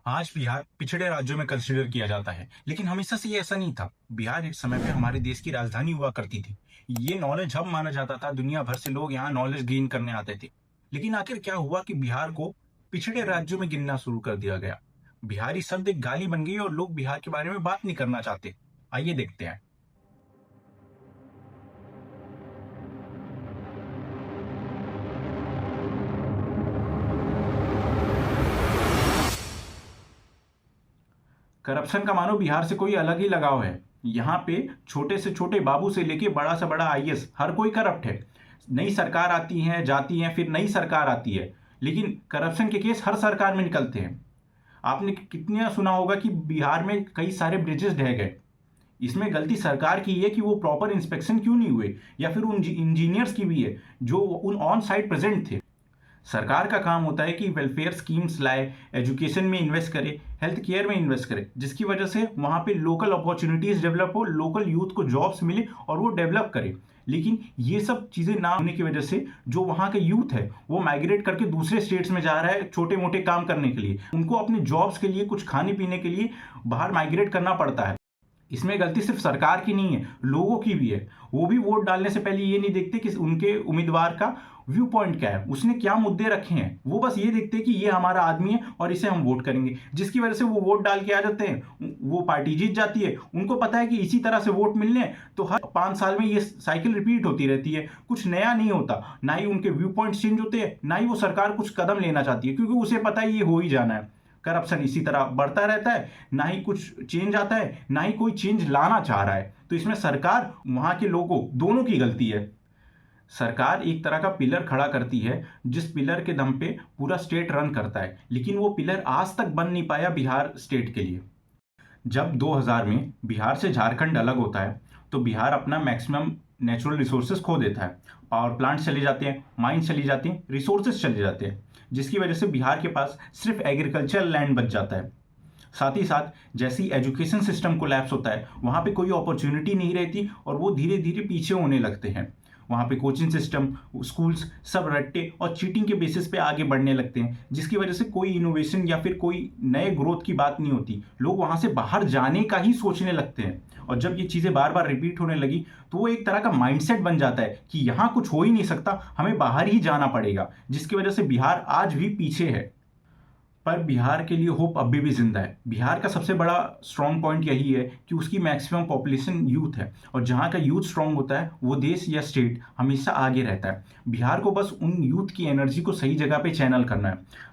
आज बिहार पिछड़े राज्यों में कंसिडर किया जाता है, लेकिन हमेशा से ये ऐसा नहीं था। बिहार एक समय पे हमारे देश की राजधानी हुआ करती थी। ये नॉलेज हब माना जाता था, दुनिया भर से लोग यहाँ नॉलेज गेन करने आते थे। लेकिन आखिर क्या हुआ कि बिहार को पिछड़े राज्यों में गिनना शुरू कर दिया गया। बिहारी शब्द एक गाली बन गई और लोग बिहार के बारे में बात नहीं करना चाहते। आइए देखते हैं। करप्शन का मानो बिहार से कोई अलग ही लगाव है। यहाँ पे छोटे से छोटे बाबू से लेके बड़ा से बड़ा आईएएस हर कोई करप्ट है। नई सरकार आती है, जाती है, फिर नई सरकार आती है, लेकिन करप्शन के केस हर सरकार में निकलते हैं। आपने कितने सुना होगा कि बिहार में कई सारे ब्रिजेस ढह गए। इसमें गलती सरकार की है कि वो प्रॉपर इंस्पेक्शन क्यों नहीं हुए, या फिर उन इंजीनियर्स की भी है जो उन ऑन साइट प्रेजेंट थे। सरकार का काम होता है कि वेलफेयर स्कीम्स लाए, एजुकेशन में इन्वेस्ट करे, हेल्थ केयर में इन्वेस्ट करे, जिसकी वजह से वहाँ पे लोकल अपॉर्चुनिटीज डेवलप हो, लोकल यूथ को जॉब्स मिले और वो डेवलप करे। लेकिन ये सब चीज़ें ना होने की वजह से जो वहाँ का यूथ है वो माइग्रेट करके दूसरे स्टेट्स में जा रहा है छोटे मोटे काम करने के लिए। उनको अपने जॉब्स के लिए, कुछ खाने पीने के लिए बाहर माइग्रेट करना पड़ता है। इसमें गलती सिर्फ सरकार की नहीं है, लोगों की भी है। वो भी वोट डालने से पहले ये नहीं देखते कि उनके उम्मीदवार का व्यू पॉइंट क्या है, उसने क्या मुद्दे रखे हैं। वो बस ये देखते हैं कि ये हमारा आदमी है और इसे हम वोट करेंगे, जिसकी वजह से वो वोट डाल के आ जाते हैं। वो पार्टी जीत जाती है, उनको पता है कि इसी तरह से वोट मिलने हैं, तो हर 5 साल में ये साइकिल रिपीट होती रहती है। कुछ नया नहीं होता, ना ही उनके व्यू पॉइंट्स चेंज होते हैं, ना ही वो सरकार कुछ कदम लेना चाहती है, क्योंकि उसे पता है ये हो ही जाना है। करप्शन इसी तरह बढ़ता रहता है, ना ही कुछ चेंज आता है, ना ही कोई चेंज लाना चाह रहा है। तो इसमें सरकार, वहां के लोगों, दोनों की गलती है। सरकार एक तरह का पिलर खड़ा करती है, जिस पिलर के दम पे पूरा स्टेट रन करता है, लेकिन वो पिलर आज तक बन नहीं पाया बिहार स्टेट के लिए। जब 2000 में बिहार से झारखंड अलग होता है, तो बिहार अपना मैक्सिमम नेचुरल रिसोर्सेज खो देता है। पावर प्लांट चले जाते हैं, माइंस चली जाती हैं, रिसोर्सेज चले जाते हैं, जिसकी वजह से बिहार के पास सिर्फ एग्रीकल्चरल लैंड बच जाता है। साथ ही साथ जैसी एजुकेशन सिस्टम कोलैप्स होता है, वहाँ पे कोई अपॉर्चुनिटी नहीं रहती और वो धीरे धीरे पीछे होने लगते हैं। वहाँ पे कोचिंग सिस्टम, स्कूल्स सब रट्टे और चीटिंग के बेसिस पे आगे बढ़ने लगते हैं, जिसकी वजह से कोई इनोवेशन या फिर कोई नए ग्रोथ की बात नहीं होती। लोग वहाँ से बाहर जाने का ही सोचने लगते हैं। और जब ये चीज़ें बार बार रिपीट होने लगी, तो वो एक तरह का माइंडसेट बन जाता है कि यहाँ कुछ हो ही नहीं सकता, हमें बाहर ही जाना पड़ेगा, जिसकी वजह से बिहार आज भी पीछे है। पर बिहार के लिए होप अभी भी जिंदा है। बिहार का सबसे बड़ा स्ट्रॉन्ग पॉइंट यही है कि उसकी मैक्सिमम पॉपुलेशन यूथ है, और जहाँ का यूथ स्ट्रॉन्ग होता है वो देश या स्टेट हमेशा आगे रहता है। बिहार को बस उन यूथ की एनर्जी को सही जगह पे चैनल करना है।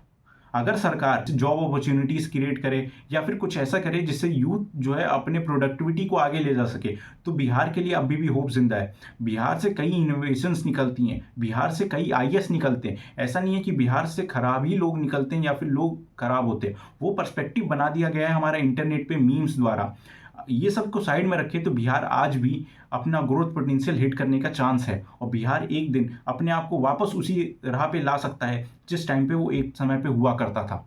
अगर सरकार जॉब अपॉर्चुनिटीज क्रिएट करे या फिर कुछ ऐसा करे जिससे यूथ जो है अपने प्रोडक्टिविटी को आगे ले जा सके, तो बिहार के लिए अभी भी होप जिंदा है। बिहार से कई इनोवेशंस निकलती हैं, बिहार से कई आईएएस निकलते हैं। ऐसा नहीं है कि बिहार से खराब ही लोग निकलते हैं या फिर लोग खराब होते हैं। वो पर्सपेक्टिव बना दिया गया है हमारा इंटरनेट पे मीम्स द्वारा। ये सब को साइड में रखे तो बिहार आज भी अपना ग्रोथ पोटेंशियल हिट करने का चांस है, और बिहार एक दिन अपने आप को वापस उसी राह पे ला सकता है जिस टाइम पे वो एक समय पे हुआ करता था।